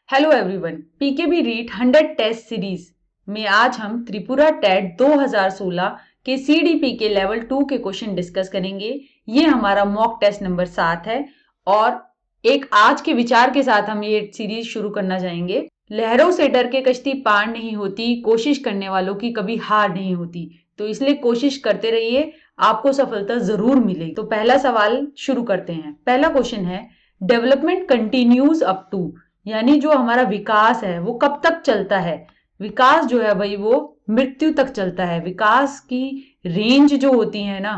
Hello everyone, PKB REET 100 test series में आज हम त्रिपुरा टेट 2016 के सीडीपी के लेवल 2 के क्वेश्चन डिस्कस करेंगे। ये हमारा मॉक टेस्ट नंबर 7 है और एक आज के विचार के साथ हम ये सीरीज शुरू करना चाहेंगे। लहरों से डर के कश्ती पार नहीं होती, कोशिश करने वालों की कभी हार नहीं होती। तो इसलिए कोशिश करते रहिए, आपको सफलता जरूर मिलेगी। तो पहला सवाल शुरू करते हैं। पहला क्वेश्चन है, डेवलपमेंट कंटिन्यूज अप टू, यानी जो हमारा विकास है वो कब तक चलता है। विकास जो है भाई वो मृत्यु तक चलता है। विकास की रेंज जो होती है ना,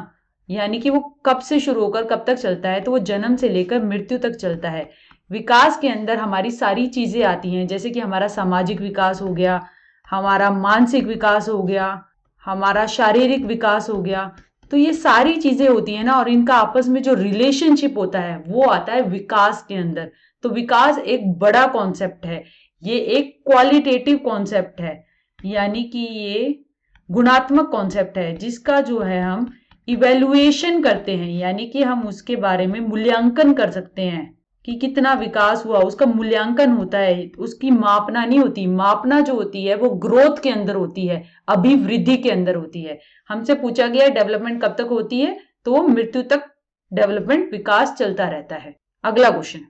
यानी कि वो कब से शुरू होकर कब तक चलता है, तो वो जन्म से लेकर मृत्यु तक चलता है। विकास के अंदर हमारी सारी चीजें आती हैं, जैसे कि हमारा सामाजिक विकास हो गया, हमारा मानसिक विकास हो गया, हमारा शारीरिक विकास हो गया। तो ये सारी चीजें होती है ना, और इनका आपस में जो रिलेशनशिप होता है वो आता है विकास के अंदर। तो विकास एक बड़ा कॉन्सेप्ट है, ये एक क्वालिटेटिव कॉन्सेप्ट है, यानी कि ये गुणात्मक कॉन्सेप्ट है जिसका जो है हम इवेल्युएशन करते हैं, यानी कि हम उसके बारे में मूल्यांकन कर सकते हैं कि कितना विकास हुआ, उसका मूल्यांकन होता है। उसकी मापना नहीं होती, मापना जो होती है वो ग्रोथ के अंदर होती है, अभिवृद्धि के अंदर होती है। हमसे पूछा गया डेवलपमेंट कब तक होती है, तो मृत्यु तक डेवलपमेंट विकास चलता रहता है। अगला question,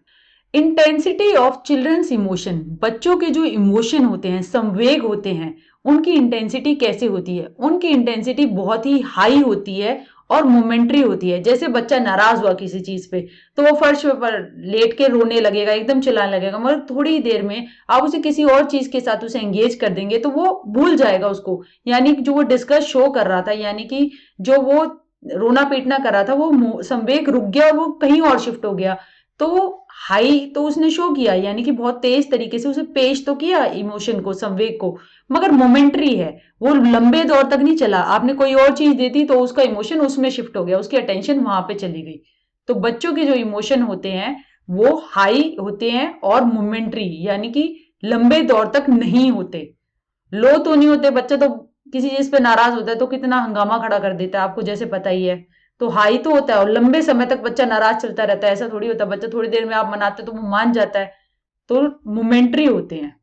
intensity of children's emotion, बच्चों के जो इमोशन होते हैं, संवेग होते हैं, उनकी इंटेंसिटी कैसे होती है। उनकी इंटेंसिटी बहुत ही हाई होती है और मोमेंट्री होती है। जैसे बच्चा नाराज हुआ किसी चीज पे तो वो फर्श पर लेट के रोने लगेगा, एकदम चिल्लाने लगेगा, मगर थोड़ी देर में आप उसे किसी और चीज के साथ उसे एंगेज कर देंगे तो वो भूल जाएगा उसको, यानी जो वो डिस्कस शो कर रहा था, यानी कि जो वो रोना पीटना कर रहा था वो संवेग रुक गया और वो कहीं और शिफ्ट हो गया। तो हाई तो उसने शो किया, यानी कि बहुत तेज तरीके से उसे पेश तो किया इमोशन को, संवेग को, मगर मोमेंट्री है, वो लंबे दौर तक नहीं चला। आपने कोई और चीज दे दी तो उसका इमोशन उसमें शिफ्ट हो गया, उसकी अटेंशन वहां पे चली गई। तो बच्चों के जो इमोशन होते हैं वो हाई होते हैं और मोमेंट्री, यानी कि लंबे दौर तक नहीं होते। लो तो नहीं होते। बच्चा तो किसी चीज पे नाराज होता है तो कितना हंगामा खड़ा कर देता है, आपको जैसे पता ही है। तो हाई तो होता है और लंबे समय तक बच्चा नाराज चलता रहता है, ऐसा थोड़ी होता है बच्चा थोड़ी देर में आप मनाते तो वो मान जाता है। तो मोमेंट्री होते हैं,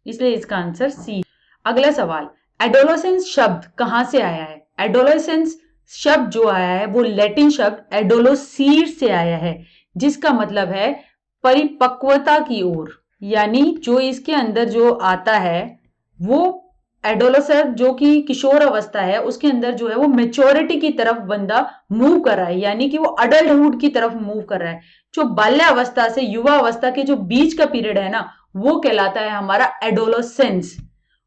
इसलिए इसका आंसर सी। अगला सवाल, एडोलोसेंस शब्द कहां से आया है। एडोलोसेंस शब्द जो आया है वो लैटिन शब्द एडोलोसीर से आया है, जिसका मतलब है परिपक्वता की ओर, यानी जो इसके अंदर जो आता है वो एडोलसेंस जो कि किशोर अवस्था है, उसके अंदर जो है वो मेच्योरिटी की तरफ बंदा मूव कर रहा है, यानी कि वो अडल्टहुड की तरफ मूव कर रहा है। जो बाल्यावस्था से युवा अवस्था के जो बीच का पीरियड है ना, वो कहलाता है हमारा एडोलसेंस।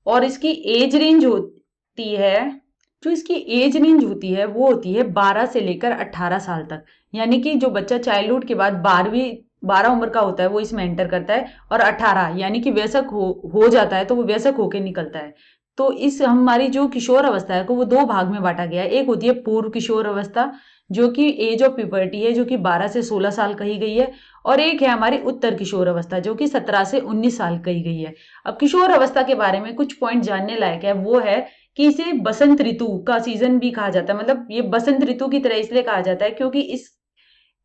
और इसकी एज रेंज होती है, जो इसकी एज रेंज होती है वो होती है 12 से लेकर 18 साल तक, यानी कि जो बच्चा चाइल्डहुड के बाद 12 उम्र का होता है वो इसमें एंटर करता है, और 18 यानी कि वयस्क हो जाता है तो वो वयस्क होकर निकलता है। तो इस हमारी जो किशोर अवस्था है को वो दो भाग में बांटा गया है। एक होती है पूर्व किशोर अवस्था, जो कि एज ऑफ प्यूबर्टी है, जो कि 12 से 16 साल कही गई है, और एक है हमारी उत्तर किशोर अवस्था जो कि 17 से 19 साल कही गई है। अब किशोर अवस्था के बारे में कुछ पॉइंट जानने लायक है, वो है कि इसे बसंत ऋतु का सीजन भी कहा जाता है। मतलब ये बसंत ऋतु की तरह इसलिए कहा जाता है क्योंकि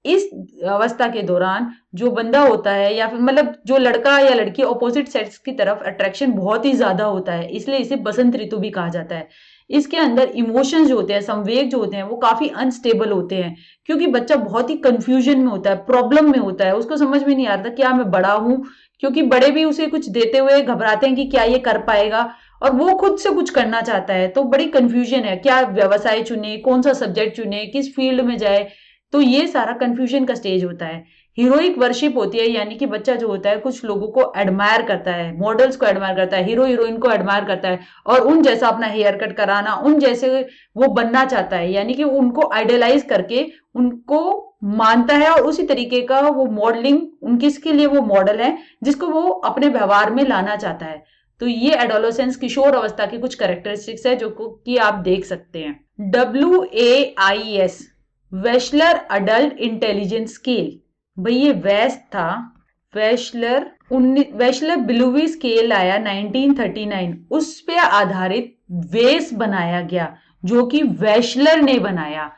इस अवस्था के दौरान जो बंदा होता है, या फिर मतलब जो लड़का या लड़की ऑपोजिट सेक्स की तरफ अट्रैक्शन बहुत ही ज्यादा होता है, इसलिए इसे बसंत ऋतु भी कहा जाता है। इसके अंदर इमोशंस जो होते हैं, संवेग जो होते हैं, वो काफी अनस्टेबल होते हैं, क्योंकि बच्चा बहुत ही कंफ्यूजन में होता है, प्रॉब्लम में होता है, उसको समझ में नहीं आता क्या मैं बड़ा हूं, क्योंकि बड़े भी उसे कुछ देते हुए घबराते हैं कि क्या ये कर पाएगा, और वो खुद से कुछ करना चाहता है। तो बड़ी कंफ्यूजन है, क्या व्यवसाय चुने, कौन सा सब्जेक्ट चुने, किस फील्ड में जाए। तो ये सारा कंफ्यूजन का स्टेज होता है। हीरोइक वर्शिप होती है, यानी कि बच्चा जो होता है कुछ लोगों को एडमायर करता है, मॉडल्स को एडमायर करता है, हीरो हीरोइन को एडमायर करता है, और उन जैसा अपना हेयर कट कराना, उन जैसे वो बनना चाहता है, यानी कि उनको आइडियलाइज करके उनको मानता है, और उसी तरीके का वो मॉडलिंग उनके लिए वो मॉडल है जिसको वो अपने व्यवहार में लाना चाहता है। तो ये एडोलेसेंस किशोर अवस्था की कुछ कैरेक्टरिस्टिक्स है जो कि आप देख सकते हैं। WAIS वेशलर अडल्ट इंटेलिजेंस स्केल, भाई ये वेस्ट था। वेशलर ब्लूवी स्केल आया 1939, उस पे आधारित वेस बनाया गया जो कि वेशलर ने बनाया।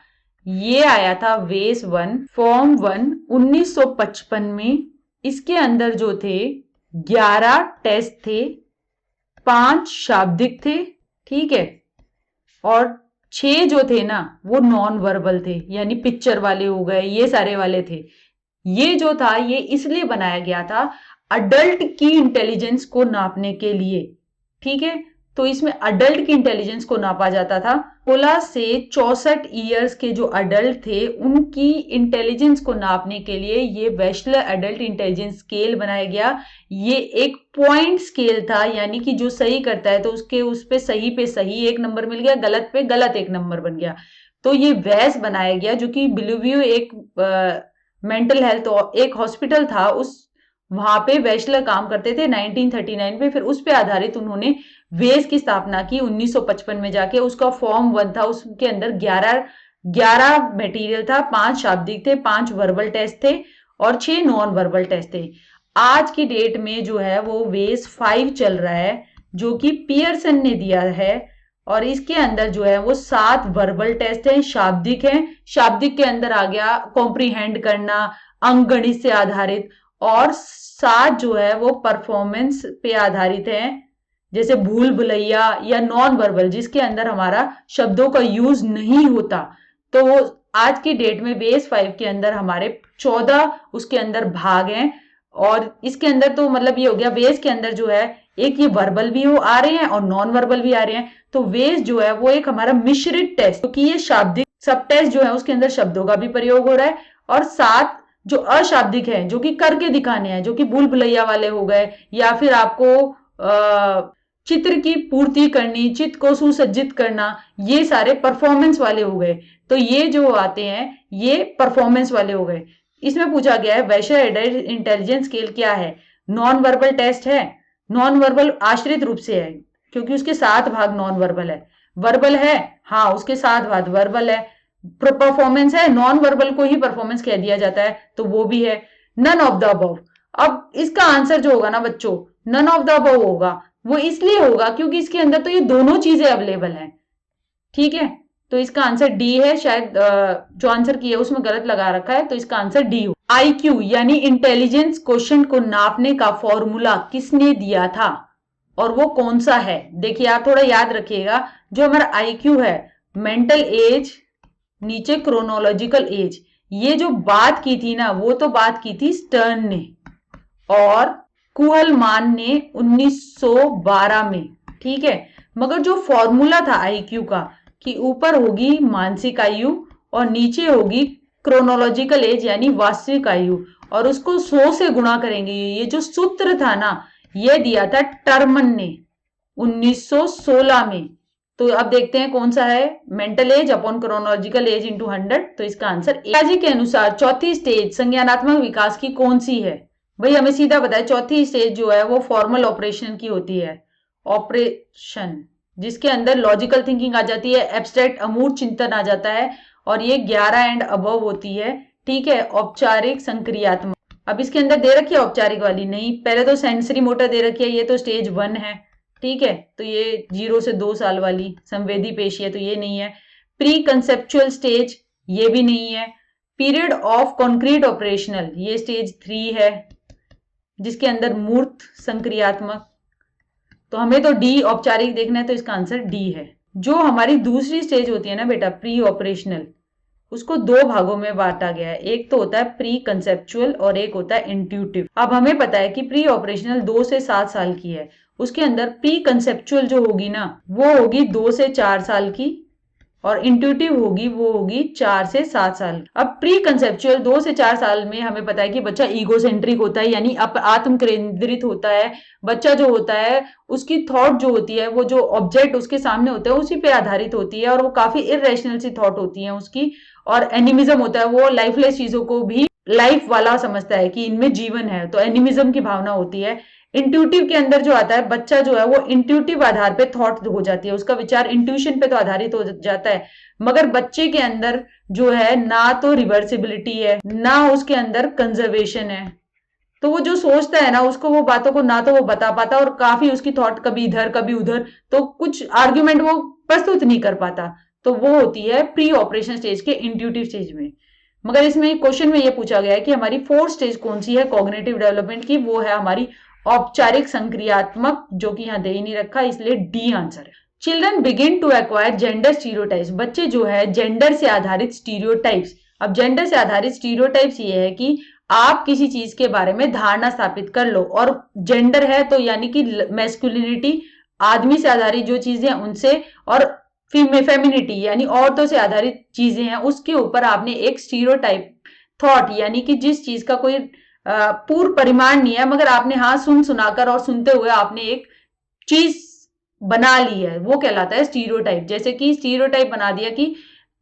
ये आया था वेस 1 फॉर्म 1 1955 में। इसके अंदर जो थे 11 टेस्ट थे, 5 शाब्दिक थे, ठीक है, और 6 जो थे ना वो नॉन वर्बल थे, यानी पिक्चर वाले हो गए, ये सारे वाले थे। ये जो था ये इसलिए बनाया गया था अडल्ट की इंटेलिजेंस को नापने के लिए, ठीक है। तो इसमें अडल्ट की इंटेलिजेंस को नापा जाता था। 16 से 64 ईयर्स के जो अडल्ट थे उनकी इंटेलिजेंस को नापने के लिए ये वेशलर अडल्ट इंटेलिजेंस स्केल बनाया गया। ये एक पॉइंट स्केल था, यानी कि जो सही करता है तो उसके उस पे सही एक नंबर मिल गया, गलत पे गलत एक नंबर बन गया। तो ये वैस बनाया गया, जो कि बिलीव्यू एक मेंटल हेल्थ एक हॉस्पिटल था, उस वहां पे वेशलर काम करते थे 1939 में। फिर उस पे आधारित उन्होंने वेस की स्थापना की 1955 में जाके। उसका फॉर्म 1 था, उसके अंदर 11 मटेरियल था, 5 शाब्दिक थे, 5 वर्बल टेस्ट थे और 6 नॉन वर्बल टेस्ट थे। आज की डेट में जो है वो वेस 5 चल रहा है, जो कि पियर्सन ने दिया है, और इसके अंदर जो है वो 7 वर्बल टेस्ट हैं, शाब्दिक हैं। शाब्दिक के अंदर आ गया कॉम्प्रीहेंड करना, अंकगणित से आधारित, और 7 जो है वो परफॉर्मेंस पे आधारित हैं, जैसे भूल भुलैया या नॉन वर्बल, जिसके अंदर हमारा शब्दों का यूज नहीं होता। तो आज की डेट में बेस 5 के अंदर हमारे 14 उसके अंदर भाग हैं, और इसके अंदर तो मतलब ये हो गया बेस के अंदर जो है एक ये वर्बल भी हो आ रहे हैं और नॉन वर्बल भी आ रहे हैं। तो वेस जो है वो एक हमारा मिश्रित टेस्ट, क्योंकि ये शाब्दिक सब टेस्ट जो है उसके अंदर शब्दों का भी प्रयोग हो रहा है, और 7 जो अशाब्दिक है जो कि करके दिखाने हैं, जो कि भूल भुलैया वाले हो गए, या फिर आपको चित्र की पूर्ति करनी, चित्र को सुसज्जित करना, ये सारे परफॉर्मेंस वाले हो गए। तो ये जो आते हैं ये परफॉर्मेंस वाले हो गए। इसमें पूछा गया है वेशलर एडल्ट इंटेलिजेंस स्केल क्या है। नॉन वर्बल टेस्ट है, नॉन वर्बल आश्रित रूप से है क्योंकि उसके 7 भाग नॉन वर्बल है। वर्बल है, हाँ उसके 7 भाग वर्बल है। परफॉर्मेंस है, नॉन वर्बल को ही परफॉर्मेंस कह दिया जाता है, तो वो भी है। नन ऑफ द अबव, अब इसका आंसर जो होगा ना बच्चों, नन ऑफ द अबव होगा। वो इसलिए होगा क्योंकि इसके अंदर तो ये दोनों चीजें अवेलेबल हैं, ठीक है। तो इसका आंसर डी है। शायद जो आंसर किया है उसमें गलत लगा रखा है, तो इसका आंसर डी हो। आईक्यू यानी इंटेलिजेंस क्वेश्चन को नापने का फॉर्मूला किसने दिया था और वो कौन सा है। देखिए आप थोड़ा याद रखिएगा, जो हमारा आईक्यू है, मेंटल एज नीचे क्रोनोलॉजिकल एज, ये जो बात की थी ना वो तो बात की थी स्टर्न ने और कुहलमान ने 1912 में, ठीक है। मगर जो फॉर्मूला था आईक्यू का कि ऊपर होगी मानसिक आयु और नीचे होगी क्रोनोलॉजिकल एज यानी वास्तविक आयु, और उसको 100 से गुणा करेंगे। ये जो सूत्र था ना ये दिया था टर्मन ने 1916 में। तो अब देखते हैं कौन सा है, mental as upon chronological age into 100। तो इसका आंसर पियाजे के अनुसार चौथी स्टेज संज्ञानात्मक विकास की कौन सी है। भाई हमें सीधा बताया, चौथी स्टेज जो है वो फॉर्मल ऑपरेशन की होती है, ऑपरेशन जिसके अंदर लॉजिकल थिंकिंग आ जाती है, एब्स्ट्रैक्ट अमूर्त चिंतन आ जाता है, और ये 11 एंड अबव होती है, ठीक है। औपचारिक संक्रियात्मक, अब इसके अंदर दे रखी है औपचारिक वाली नहीं, पहले तो सेंसरी मोटर दे रखी है, ये तो स्टेज 1 है, ठीक है। तो ये 0 से 2 साल वाली संवेदी पेशी है, तो ये नहीं है। प्री कंसेप्चुअल स्टेज ये भी नहीं है। पीरियड ऑफ कॉन्क्रीट ऑपरेशनल ये स्टेज 3 है, जिसके अंदर मूर्त संक्रियात्मक, तो हमें तो डी औपचारिक देखना है, तो इसका आंसर डी है। जो हमारी दूसरी स्टेज होती है ना बेटा प्री ऑपरेशनल, उसको 2 भागों में बांटा गया है, एक तो होता है प्री कंसेप्चुअल और एक होता है इंट्यूटिव। अब हमें पता है कि प्री ऑपरेशनल 2 से 7 साल की है, उसके अंदर प्री कंसेप्चुअल जो होगी ना वो होगी 2 से 4 साल की, और इंट्यूटिव होगी वो होगी 4 से 7 साल। अब प्री कंसेप्चुअल 2 से 4 साल में हमें पता है कि बच्चा ईगोसेंट्रिक होता है, यानी आत्म केंद्रित होता है। बच्चा जो होता है उसकी थॉट जो होती है, वो जो ऑब्जेक्ट उसके सामने होता है उसी पे आधारित होती है, और वो काफी इरेशनल सी थॉट होती है उसकी। और एनिमिज्म होता है, वो लाइफलेस चीजों को भी लाइफ वाला समझता है कि इनमें जीवन है, तो एनिमिज्म की भावना होती है। इंट्यूटिव के अंदर जो आता है, बच्चा जो है वो इंट्यूटिव आधार पे थॉट हो जाती है, उसका विचार इंट्यूशन पे तो आधारित हो जाता है। मगर बच्चे के अंदर जो है ना तो रिवर्सिबिलिटी है ना उसके अंदर कंजर्वेशन है, तो वो जो सोचता है ना उसको वो बातों को ना तो वो बता पाता, और काफी उसकी थॉट कभी इधर कभी उधर, तो कुछ आर्ग्यूमेंट वो प्रस्तुत नहीं कर पाता। तो वो होती है प्री ऑपरेशन स्टेज के इंट्यूटिव स्टेज में। मगर इसमें क्वेश्चन में ये पूछा गया है कि हमारी 4th स्टेज कौन सी है कॉग्निटिव डेवलपमेंट की, वो है हमारी औपचारिक संक्रियात्मक, जो कि यहाँ दे ही नहीं रखा, इसलिए डी आंसर है। Children begin to acquire gender stereotypes, बच्चे जो है जेंडर से आधारित स्टीरियोटाइप्स। अब जेंडर से आधारित स्टीरियोटाइप्स ये है कि आप किसी चीज के बारे में धारणा स्थापित कर लो, और जेंडर है तो यानी कि मैस्कुलिनिटी, आदमी से आधारित जो चीजें उनसे, और फेमिनिटी यानी औरतों से आधारित चीजें हैं, उसके ऊपर आपने एक स्टीरियोटाइप थॉट, यानी कि जिस चीज का कोई पूर्ण परिमाण नहीं है, मगर आपने हाँ सुन सुनाकर और सुनते हुए आपने एक चीज बना ली है, वो कहलाता है स्टीरियोटाइप। जैसे कि स्टीरियोटाइप बना दिया कि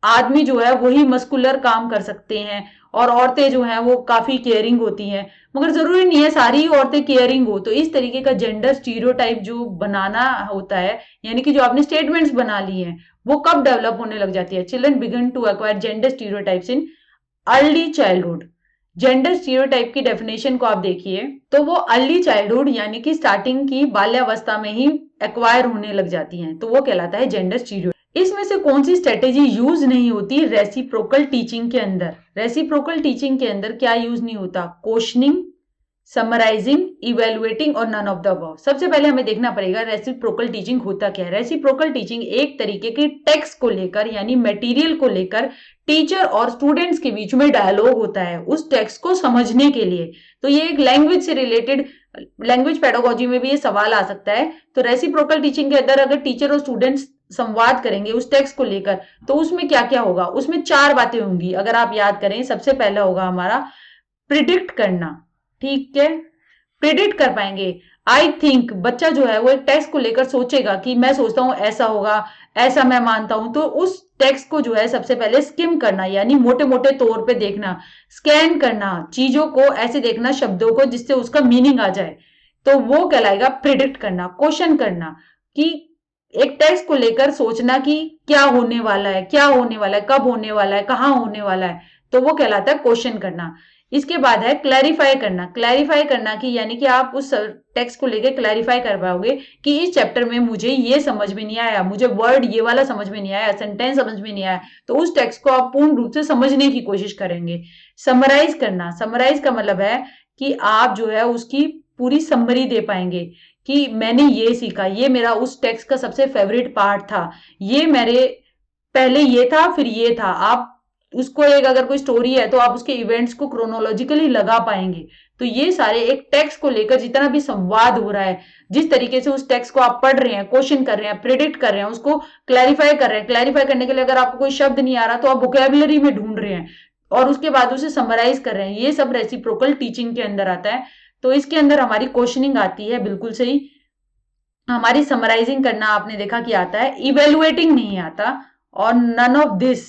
आदमी जो है वही मस्कुलर काम कर सकते हैं, और औरतें जो हैं वो काफी केयरिंग होती हैं, मगर जरूरी नहीं है सारी औरतें केयरिंग हो। तो इस तरीके का जेंडर स्टीरियोटाइप जो बनाना होता है, यानी कि जो आपने स्टेटमेंट्स बना ली हैं, वो कब डेवलप होने लग जाती है? Children begin to acquire gender stereotypes in early childhood. Gender stereotype की डेफिनेशन को आप देखिए तो वो अर्ली चाइल्डहुड यानी कि स्टार्टिंग की बाल्यावस्था में ही एक्वायर होने लग जाती हैं, तो वो कहलाता है जेंडर स्टीरियोटाइप। इसमें से कौन सी स्ट्रेटेजी यूज नहीं होती रेसिप्रोकल टीचिंग के अंदर? रेसिप्रोकल टीचिंग के अंदर क्या यूज नहीं होता? क्वेश्चनिंग, समराइजिंग, इवेलुएटिंग और नन ऑफ द अबव। सबसे पहले हमें देखना पड़ेगा रेसिप्रोकल टीचिंग होता क्या है। रेसिप्रोकल टीचिंग एक तरीके के टेक्स्ट को लेकर यानी मटेरियल को लेकर टीचर और स्टूडेंट्स के बीच में डायलॉग होता है उस टेक्स्ट को समझने के लिए। तो ये एक लैंग्वेज से रिलेटेड, लैंग्वेज पेडागोजी में भी ये सवाल आ सकता है। तो रेसिप्रोकल टीचिंग के अंदर अगर टीचर और स्टूडेंट्स संवाद करेंगे उस टेक्स्ट को लेकर, तो उसमें क्या क्या होगा? उसमें 4 बातें होंगी, अगर आप याद करें। सबसे पहला होगा हमारा प्रिडिक्ट करना, ठीक है, प्रिडिक्ट कर पाएंगे। आई थिंक, बच्चा जो है वो एक टेक्स्ट को लेकर सोचेगा कि मैं सोचता हूं ऐसा होगा, ऐसा मैं मानता हूं, तो उस टेक्स्ट को जो है सबसे पहले स्किम करना, यानी मोटे मोटे तौर पे देखना, स्कैन करना, चीजों को ऐसे देखना, शब्दों को, जिससे उसका मीनिंग आ जाए, तो वो कहलाएगा प्रिडिक्ट करना। क्वेश्चन करना कि एक टेक्स्ट को लेकर सोचना कि क्या होने वाला है, क्या होने वाला है, कब होने वाला है, कहाँ होने वाला है, तो वो कहलाता है क्वेश्चन करना। इसके बाद है क्लैरिफाई करना। क्लैरिफाई करना कि यानी कि आप उस टेक्स्ट को लेकर क्लैरिफाई कर पाओगे कि इस चैप्टर में मुझे ये समझ में नहीं आया, मुझे वर्ड ये वाला समझ में नहीं आया, सेंटेंस समझ में नहीं आया, तो उस टेक्स्ट को आप पूर्ण रूप से समझने की कोशिश करेंगे। समराइज करना। समराइज का मतलब है कि आप जो है उसकी पूरी समरी दे पाएंगे कि मैंने ये सीखा, ये मेरा उस टेक्स्ट का सबसे फेवरेट पार्ट था, ये मेरे पहले ये था, फिर ये था। आप उसको एक, अगर कोई स्टोरी है तो आप उसके इवेंट्स को क्रोनोलॉजिकली लगा पाएंगे। तो ये सारे एक टेक्स्ट को लेकर जितना भी संवाद हो रहा है, जिस तरीके से उस टेक्स्ट को आप पढ़ रहे हैं, क्वेश्चन कर रहे हैं, प्रिडिक्ट कर रहे हैं, उसको क्लैरिफाई कर रहे हैं। क्लैरिफाई करने के लिए अगर आपको कोई शब्द नहीं आ रहा तो आप वोकैबुलरी में ढूंढ रहे हैं और उसके बाद उसे समराइज कर रहे हैं। ये सब रेसिप्रोकल टीचिंग के अंदर आता है। तो इसके अंदर हमारी क्वेश्चनिंग आती है, बिल्कुल सही। हमारी समराइजिंग करना आपने देखा कि आता है, इवेलुएटिंग नहीं आता, और नन ऑफ दिस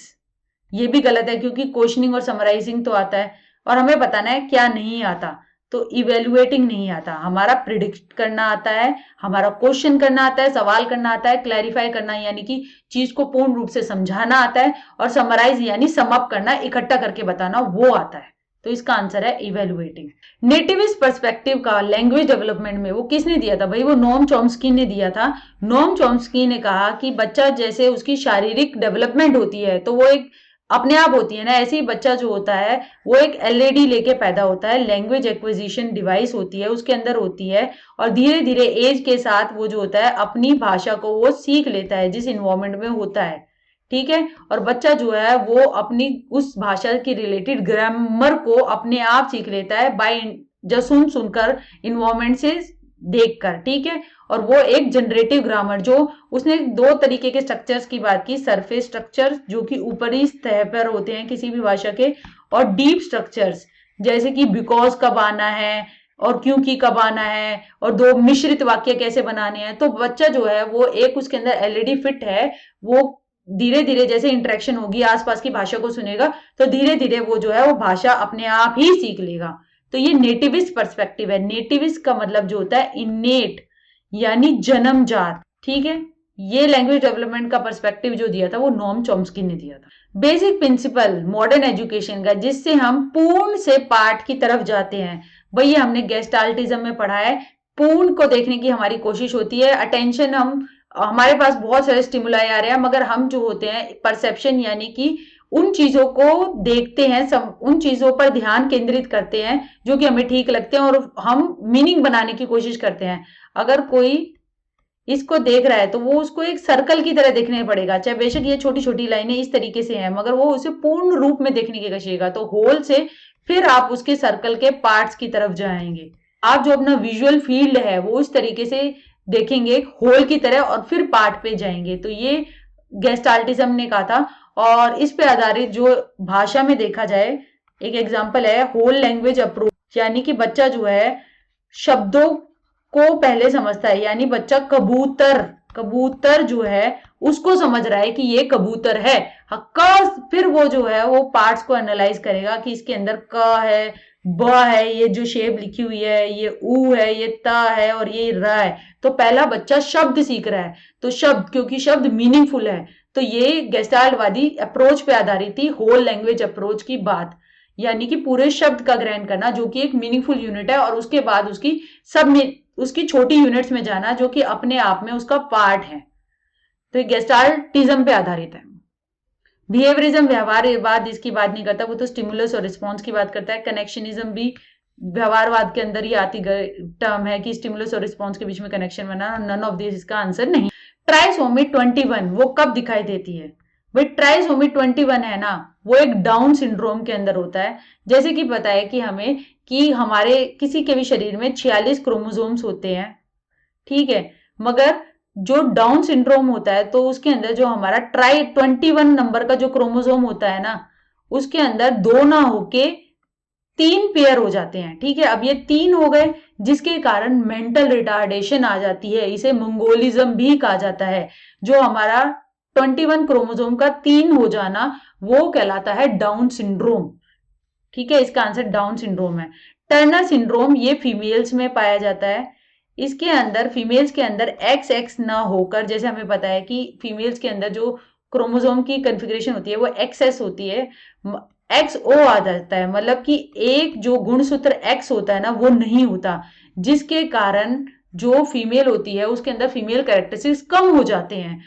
ये भी गलत है क्योंकि क्वेश्चनिंग और समराइजिंग तो आता है, और हमें बताना है क्या नहीं आता। तो इवेलुएटिंग नहीं आता, हमारा प्रिडिक्ट करना आता है, हमारा क्वेश्चन करना आता है, सवाल करना आता है, क्लैरिफाई करना यानी कि चीज को पूर्ण रूप से समझाना आता है, और समराइज यानी सम अप करना, इकट्ठा करके बताना, वो आता है। तो इसका आंसर है इवेलुएटिंग। नेटिविस्ट पर्सपेक्टिव का लैंग्वेज डेवलपमेंट में वो किसने दिया था भाई? वो नोम चॉम्स्की ने दिया था। नोम चॉम्स्की ने कहा कि बच्चा जैसे उसकी शारीरिक डेवलपमेंट होती है तो वो एक अपने आप होती है ना, ऐसे ही बच्चा जो होता है वो एक एलईडी लेके पैदा होता है, लैंग्वेज एक्विजिशन डिवाइस होती है उसके अंदर होती है, और धीरे धीरे एज के साथ वो जो होता है अपनी भाषा को वो सीख लेता है जिस इन्वायरमेंट में होता है, ठीक है। और बच्चा जो है वो अपनी उस भाषा के रिलेटेड ग्रामर को अपने आप सीख लेता है बाय जो सुन सुनकर, इन्वायरमेंट से देखकर, ठीक है। और वो एक जनरेटिव ग्रामर, जो उसने 2 तरीके के स्ट्रक्चर्स की बात की, सरफेस स्ट्रक्चर जो कि ऊपरी सतह पर होते हैं किसी भी भाषा के, और डीप स्ट्रक्चर्स जैसे कि बिकॉज कब आना है और क्योंकि कब आना है, और 2 मिश्रित वाक्य कैसे बनाने हैं। तो बच्चा जो है वो एक उसके अंदर एलईडी फिट है, वो धीरे धीरे जैसे इंटरेक्शन होगी, आसपास की भाषा को सुनेगा, तो धीरे धीरे वो जो है वो भाषा अपने आप ही सीख लेगा। तो ये नेटिविस्ट पर्सपेक्टिव है। नेटिविस्ट का मतलब जो होता है इनेट यानी जन्मजात, ठीक है। ये लैंग्वेज डेवलपमेंट का पर्सपेक्टिव जो दिया था वो नोम चॉम्स्की ने दिया था। बेसिक प्रिंसिपल मॉडर्न एजुकेशन का जिससे हम पूर्ण से पाठ की तरफ जाते हैं, वही हमने गेस्टाल्टिज्म में पढ़ा है। पूर्ण को देखने की हमारी कोशिश होती है, अटेंशन, हमारे पास बहुत सारे स्टिमुलाई आ रहे हैं, मगर हम जो होते हैं परसेप्शन यानी कि उन चीजों को देखते हैं, उन चीजों पर ध्यान केंद्रित करते हैं जो कि हमें ठीक लगते हैं और हम मीनिंग बनाने की कोशिश करते हैं। अगर कोई इसको देख रहा है तो वो उसको एक सर्कल की तरह देखने पड़ेगा, चाहे बेशक ये छोटी छोटी लाइनें इस तरीके से हैं, मगर वो उसे पूर्ण रूप में देखने की कशिएगा। तो होल से फिर आप उसके सर्कल के पार्ट्स की तरफ जाएंगे। आप जो अपना विजुअल फील्ड है वो इस तरीके से देखेंगे होल की तरह और फिर पार्ट पे जाएंगे। तो ये गेस्टाल्टिज्म ने कहा था। और इस पे आधारित जो भाषा में देखा जाए, एक एग्जाम्पल है होल लैंग्वेज अप्रोच, यानी कि बच्चा जो है शब्दों को पहले समझता है, यानी बच्चा कबूतर, कबूतर जो है उसको समझ रहा है कि ये कबूतर है। क फिर वो जो है वो पार्ट्स को एनालाइज करेगा कि इसके अंदर क है, ब है, ये जो शेप लिखी हुई है, ये ऊ है, ये त है और ये र है। तो पहला बच्चा शब्द सीख रहा है, तो शब्द, क्योंकि शब्द मीनिंगफुल है। तो ये गेस्टाल्टवादी अप्रोच पे आधारित थी, होल लैंग्वेज अप्रोच की बात, यानी कि पूरे शब्द का ग्रहण करना जो कि एक मीनिंगफुल यूनिट है और उसके बाद उसकी सब उसकी छोटी यूनिट्स में जाना जो कि अपने आप में उसका पार्ट है। तो गेस्टाल्टिज्म पे आधारित है। बिहेवियरिज्म व्यवहारवाद इसकी बात नहीं करता, वो तो स्टिमुलस और रिस्पॉन्स की बात करता है। कनेक्शनिज्म भी व्यवहारवाद के अंदर ही आती टर्म है कि स्टिमुलस और रिस्पॉन्स के बीच में कनेक्शन बना। नन ऑफ दिस इसका आंसर नहीं। ट्राइसोमी 21 वो कब दिखाई देती है? भाई ट्राइसोमी 21 है ना, वो एक डाउन सिंड्रोम के अंदर होता है। जैसे कि पता है कि हमें कि हमारे किसी के भी शरीर में 46 क्रोमोसोम्स होते हैं, ठीक है, मगर जो डाउन सिंड्रोम होता है तो उसके अंदर जो हमारा 21 नंबर का जो क्रोमोसोम होता है ना, उसके अंदर 2 ना होके 3 पेयर हो जाते हैं। ठीक है, अब ये 3 हो गए जिसके कारण मेंटल रिटार्डेशन आ जाती है, इसे मंगोलिज्म भी कहा जाता है। जो हमारा 21 क्रोमोसोम का 3 हो जाना वो कहलाता है डाउन सिंड्रोम। ठीक है, इसका आंसर डाउन सिंड्रोम है। टर्नर सिंड्रोम ये फीमेल्स में पाया जाता है। इसके अंदर फीमेल्स के अंदर एक्स एक्स ना होकर, जैसे हमें पता है कि फीमेल्स के अंदर जो क्रोमोसोम की कन्फिग्रेशन होती है वो एक्स एस होती है, एक्स ओ आ जाता है, मतलब कि एक जो गुणसूत्र एक्स होता है ना वो नहीं होता, जिसके कारण जो फीमेल होती है उसके अंदर फीमेल कैरेक्टरिस्टिक्स कम हो जाते हैं,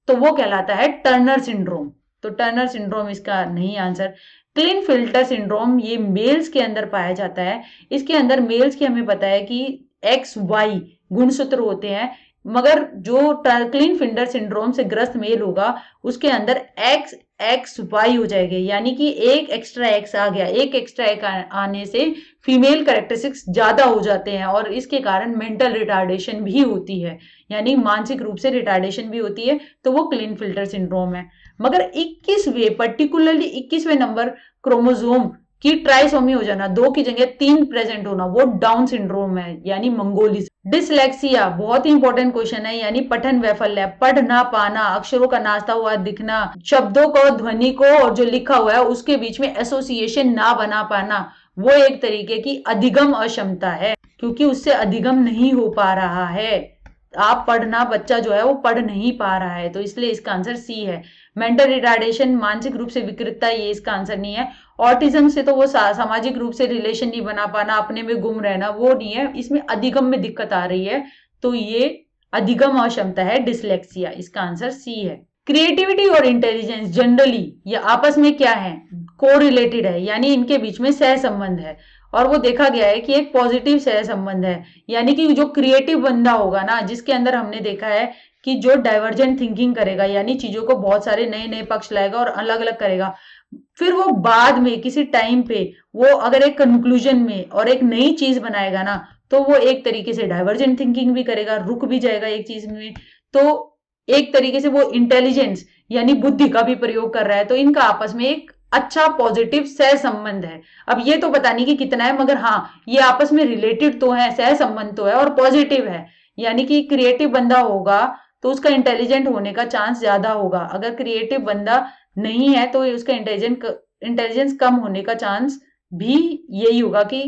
तो वो कहलाता है टर्नर सिंड्रोम। तो टर्नर सिंड्रोम इसका नहीं आंसर। क्लीन फिल्टर सिंड्रोम ये मेल्स के अंदर पाया जाता है। इसके अंदर मेल्स की हमें पता है कि एक्स वाई गुणसूत्र होते हैं, मगर जो क्लीन फिल्टर सिंड्रोम से ग्रस्त मेल होगा उसके अंदर एक्स एक्स वाई हो जाएगी, यानी कि एक एक्स्ट्रा एक्स आ गया। एक एक्स्ट्रा एक्स आने से फीमेल कैरेक्टरिस्टिक्स ज्यादा हो जाते हैं और इसके कारण मेंटल रिटार्डेशन भी होती है, यानी मानसिक रूप से रिटार्डेशन भी होती है। तो वो क्लीन फिल्टर सिंड्रोम है। मगर 21वें पर्टिकुलरली 21वें नंबर क्रोमोसोम की ट्राइसोमी हो जाना, 2 की जगह 3 प्रेजेंट होना, वो डाउन सिंड्रोम है, यानी मंगोलिज्म। डिसलेक्सिया बहुत ही इंपॉर्टेंट क्वेश्चन है, यानी पठन वैफल्य, पढ़ ना पाना, अक्षरों का नाचता हुआ दिखना, शब्दों को, ध्वनि को और जो लिखा हुआ है उसके बीच में एसोसिएशन ना बना पाना, वो एक तरीके की अधिगम अक्षमता है, क्योंकि उससे अधिगम नहीं हो पा रहा है। आप पढ़ना, बच्चा जो है वो पढ़ नहीं पा रहा है, तो इसलिए इसका आंसर सी है। मेंटल रिटार्डेशन मानसिक रूप से विकृतता, ये इसका आंसर नहीं है। ऑटिज्म से तो वो सामाजिक रूप से रिलेशन नहीं बना पाना, अपने में गुम रहना, वो नहीं है। इसमें अधिगम में दिक्कत आ रही है, तो ये अधिगम अक्षमता है, डिसलेक्सिया। इसका आंसर सी है। क्रिएटिविटी और इंटेलिजेंस जनरली ये आपस में क्या है? कोरिलेटेड है, यानी इनके बीच में सह संबंध है और वो देखा गया है कि एक पॉजिटिव सह संबंध है। यानी कि जो क्रिएटिव बंदा होगा ना, जिसके अंदर हमने देखा है कि जो डाइवर्जेंट थिंकिंग करेगा, यानी चीजों को बहुत सारे नए नए पक्ष लाएगा और अलग अलग करेगा, फिर वो बाद में किसी टाइम पे वो अगर एक कंक्लूजन में और एक नई चीज बनाएगा ना, तो वो एक तरीके से डाइवर्जेंट थिंकिंग भी करेगा, रुक भी जाएगा एक चीज में, तो एक तरीके से वो इंटेलिजेंस यानी बुद्धि का भी प्रयोग कर रहा है। तो इनका आपस में एक अच्छा पॉजिटिव सह संबंध है। अब ये तो पता नहीं कि कितना है, मगर हाँ ये आपस में रिलेटेड तो है, सह संबंध तो है और पॉजिटिव है। यानी कि क्रिएटिव बंदा होगा तो उसका इंटेलिजेंट होने का चांस ज्यादा होगा, अगर क्रिएटिव बंदा नहीं है तो उसका इंटेलिजेंस कम होने का चांस भी यही होगा कि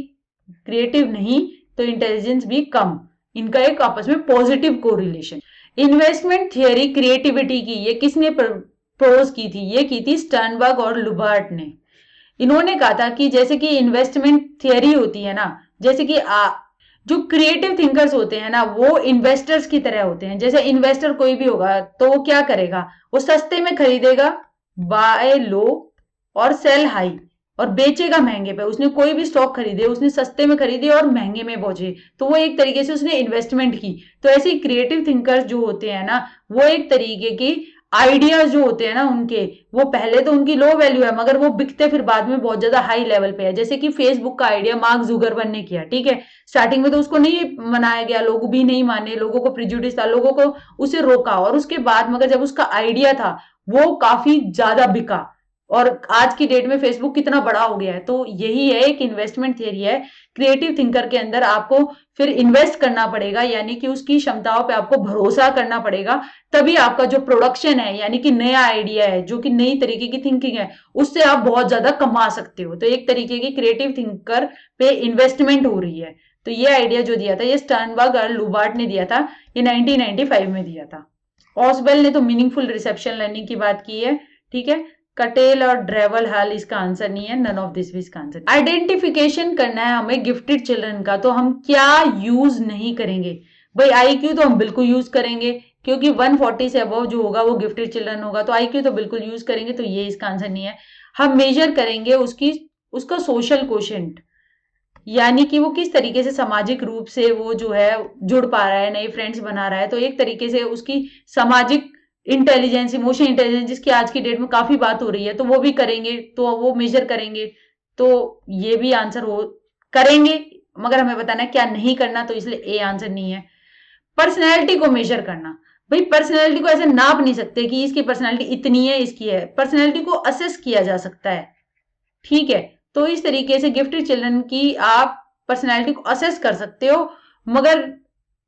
क्रिएटिव नहीं तो इंटेलिजेंस भी कम। इनका एक आपस में positive correlation. Investment theory creativity की ये किसने प्रपोज की थी? ये की थी स्टर्नबर्ग और लुबार्ट ने। इन्होंने कहा था कि जैसे कि इन्वेस्टमेंट थियरी होती है ना, जैसे कि जो क्रिएटिव थिंकर्स होते हैं ना वो इन्वेस्टर्स की तरह होते हैं। जैसे इन्वेस्टर कोई भी होगा तो वो क्या करेगा? वो सस्ते में खरीदेगा, बाय लो और सेल हाई, और बेचेगा महंगे पे। उसने कोई भी स्टॉक खरीदे, उसने सस्ते में खरीदे और महंगे में पहुंचे, तो वो एक तरीके से उसने इन्वेस्टमेंट की। तो ऐसे क्रिएटिव थिंकर्स जो होते हैं ना, वो एक तरीके की आइडियाज जो होते हैं ना उनके, वो पहले तो उनकी लो वैल्यू है मगर वो बिकते फिर बाद में बहुत ज्यादा हाई लेवल पे है। जैसे कि फेसबुक का आइडिया मार्क जुगरबर्ग ने किया, ठीक है। स्टार्टिंग में तो उसको नहीं मनाया गया, लोग भी नहीं माने, लोगों को प्रिजुडिस था, लोगों को उसे रोका, और उसके बाद मगर जब उसका आइडिया था वो काफी ज्यादा बिका, और आज की डेट में फेसबुक कितना बड़ा हो गया है। तो यही है, एक इन्वेस्टमेंट थियरी है। क्रिएटिव थिंकर के अंदर आपको फिर इन्वेस्ट करना पड़ेगा, यानी कि उसकी क्षमताओं पे आपको भरोसा करना पड़ेगा, तभी आपका जो प्रोडक्शन है, यानी कि नया आइडिया है, जो कि नई तरीके की थिंकिंग है, उससे आप बहुत ज्यादा कमा सकते हो। तो एक तरीके की क्रिएटिव थिंकर पे इन्वेस्टमेंट हो रही है। तो ये आइडिया जो दिया था, ये स्टर्नबर्ग और लुबार्ट ने दिया था, ये 1995 में दिया था। ऑसवेल ने तो मीनिंगफुल रिसेप्शन लर्निंग की बात की है, ठीक है। कटेल और ड्रेवल हाल इसका आंसर नहीं है, नन ऑफ दिस भी इसका आंसर। आइडेंटिफिकेशन करना है हमें गिफ्टेड चिल्ड्रन का, तो हम क्या यूज नहीं करेंगे? भाई आईक्यू तो हम बिल्कुल यूज करेंगे, क्योंकि 140 से अबव जो होगा वो गिफ्टेड चिल्ड्रन होगा, तो आईक्यू तो बिल्कुल यूज करेंगे, तो ये इसका आंसर नहीं है। हम मेजर करेंगे उसका सोशल कोशेंट, यानी कि वो किस तरीके से सामाजिक रूप से वो जो है जुड़ पा रहा है, नए फ्रेंड्स बना रहा है। तो एक तरीके से उसकी सामाजिक इंटेलिजेंस, इमोशनल इंटेलिजेंस, जिसकी आज की डेट में काफी बात हो रही है, तो वो भी करेंगे, तो वो मेजर करेंगे। तो ये भी आंसर हो करेंगे, मगर हमें बताना है क्या नहीं करना, तो इसलिए ए आंसर नहीं है। पर्सनैलिटी को मेजर करना, भाई पर्सनैलिटी को ऐसे नाप नहीं सकते कि इसकी पर्सनैलिटी इतनी है, इसकी है। पर्सनैलिटी को असेस किया जा सकता है, ठीक है। तो इस तरीके से गिफ्टेड चिल्ड्रन की आप पर्सनैलिटी को असेस कर सकते हो, मगर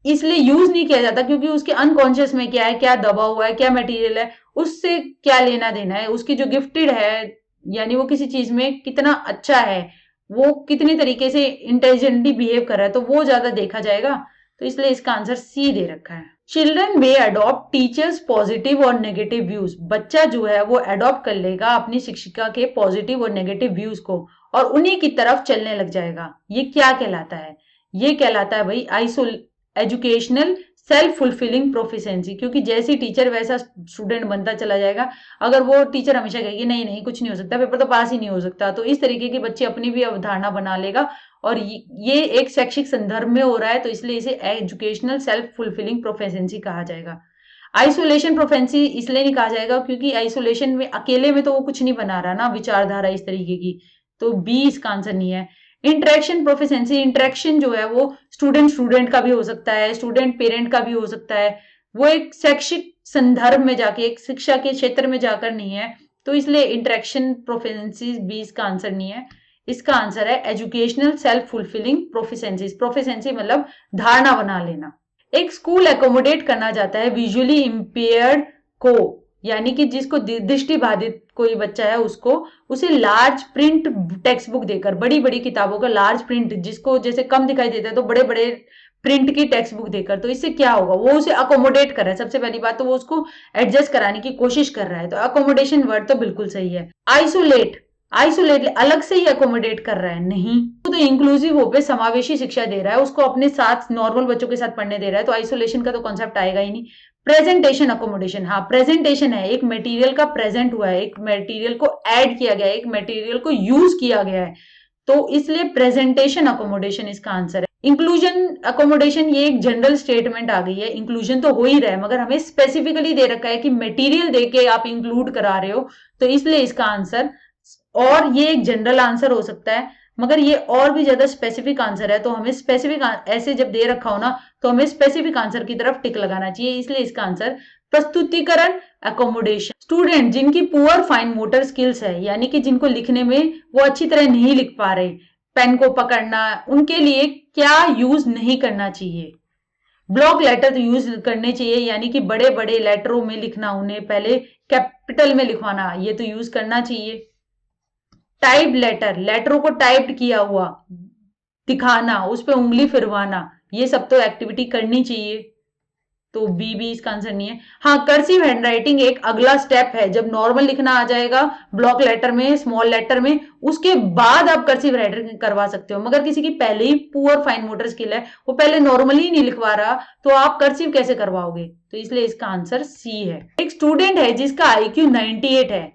इसलिए यूज नहीं किया जाता क्योंकि उसके अनकॉन्शियस में क्या है, क्या दबा हुआ है, क्या मटेरियल है, उससे क्या लेना देना है। उसकी जो गिफ्टेड है, यानी वो किसी चीज में कितना अच्छा है, वो कितनी तरीके से इंटेलिजेंटली बिहेव कर रहा है, तो वो ज्यादा देखा जाएगा। तो इसलिए इसका आंसर सी दे रखा है। चिल्ड्रन वे अडॉप्ट टीचर्स पॉजिटिव और नेगेटिव व्यूज, बच्चा जो है वो अडॉप्ट कर लेगा अपनी शिक्षिका के पॉजिटिव और नेगेटिव व्यूज को, और उन्हीं की तरफ चलने लग जाएगा। ये क्या कहलाता है? ये कहलाता है भाई एजुकेशनल सेल्फ फुलफिलिंग प्रोफिशिएंसी, क्योंकि जैसी टीचर वैसा स्टूडेंट बनता चला जाएगा। अगर वो टीचर हमेशा कहेगी नहीं नहीं कुछ नहीं हो सकता, पेपर तो पास ही नहीं हो सकता, तो इस तरीके के बच्चे अपनी भी अवधारणा बना लेगा, और ये एक शैक्षिक संदर्भ में हो रहा है, तो इसलिए इसे एजुकेशनल सेल्फ फुलफिलिंग प्रोफिशिएंसी कहा जाएगा। आइसोलेशन प्रोफेंसी इसलिए नहीं कहा जाएगा क्योंकि आइसोलेशन में अकेले में तो वो कुछ नहीं बना रहा ना, विचारधारा इस तरीके की, तो बी इसका आंसर नहीं है। इंटरेक्शन प्रोफिशिएंसी, इंटरेक्शन जो है वो स्टूडेंट स्टूडेंट का भी हो सकता है, स्टूडेंट पेरेंट का भी हो सकता है, वो एक शैक्षिक संदर्भ में जाके, एक शिक्षा के क्षेत्र में जाकर नहीं है, तो इसलिए इंटरेक्शन प्रोफिशिएंसी बी इसका आंसर नहीं है। इसका आंसर है educational self fulfilling proficiency. Proficiency मतलब धारणा बना लेना। एक स्कूल एकोमोडेट करना चाहता है विजुअली इंपेयर्ड को, यानी कि जिसको दृष्टि बाधित कोई बच्चा है उसको, उसे लार्ज प्रिंट टेक्स्ट बुक देकर, बड़ी बड़ी किताबों का लार्ज प्रिंट, जिसको जैसे कम दिखाई देता है तो बड़े बड़े प्रिंट की टेक्स्ट बुक देकर, तो इससे क्या होगा? वो उसे अकोमोडेट कर रहा है। सबसे पहली बात तो वो उसको एडजस्ट कराने की कोशिश कर रहा है, तो अकोमोडेशन वर्ड तो बिल्कुल सही है। आइसोलेट, आइसोलेट अलग से ही अकोमोडेट कर रहा है? नहीं, वो तो इंक्लूसिव हो पे समावेशी शिक्षा दे रहा है, उसको अपने साथ नॉर्मल बच्चों के साथ पढ़ने दे रहा है, तो आइसोलेशन का तो कॉन्सेप्ट आएगा ही नहीं। प्रेजेंटेशन अकोमोडेशन, हाँ प्रेजेंटेशन है, एक मटेरियल का प्रेजेंट हुआ है, एक मटेरियल को ऐड किया गया है, एक मटेरियल को यूज किया गया है, तो इसलिए प्रेजेंटेशन अकोमोडेशन इसका आंसर है। इंक्लूजन अकोमोडेशन, ये एक जनरल स्टेटमेंट आ गई है, इंक्लूजन तो हो ही रहा है मगर हमें स्पेसिफिकली दे रखा है कि मटेरियल देके आप इंक्लूड करा रहे हो, तो इसलिए इसका आंसर, और ये एक जनरल आंसर हो सकता है मगर ये और भी ज्यादा स्पेसिफिक आंसर है, तो हमें स्पेसिफिक ऐसे जब दे रखा हो ना, तो हमें स्पेसिफिक आंसर की तरफ टिक लगाना चाहिए, इसलिए इसका आंसर प्रस्तुतिकरण अकोमोडेशन। स्टूडेंट जिनकी पुअर फाइन मोटर स्किल्स है, यानी कि जिनको लिखने में वो अच्छी तरह नहीं लिख पा रहे, पेन को पकड़ना, उनके लिए क्या यूज नहीं करना चाहिए? ब्लॉक लेटर तो यूज करने चाहिए, यानी कि बड़े बड़े लेटरों में लिखना, उन्हें पहले कैपिटल में लिखवाना, ये तो यूज करना चाहिए। टाइप लेटर, लेटरों को टाइप्ड किया हुआ दिखाना, उस पर उंगली फिरवाना, ये सब तो एक्टिविटी करनी चाहिए, तो बी भी इसका आंसर नहीं है। हाँ, कर्सिव हैंडराइटिंग एक अगला स्टेप है, जब नॉर्मल लिखना आ जाएगा ब्लॉक लेटर में, स्मॉल लेटर में, उसके बाद आप कर्सिव राइटिंग करवा सकते हो, मगर किसी की पहले ही पुअर फाइन मोटर स्किल है, वो पहले नॉर्मली नहीं लिखवा रहा, तो आप कर्सिव कैसे करवाओगे? तो इसलिए इसका आंसर सी है। एक स्टूडेंट है जिसका आईक्यू 98 है,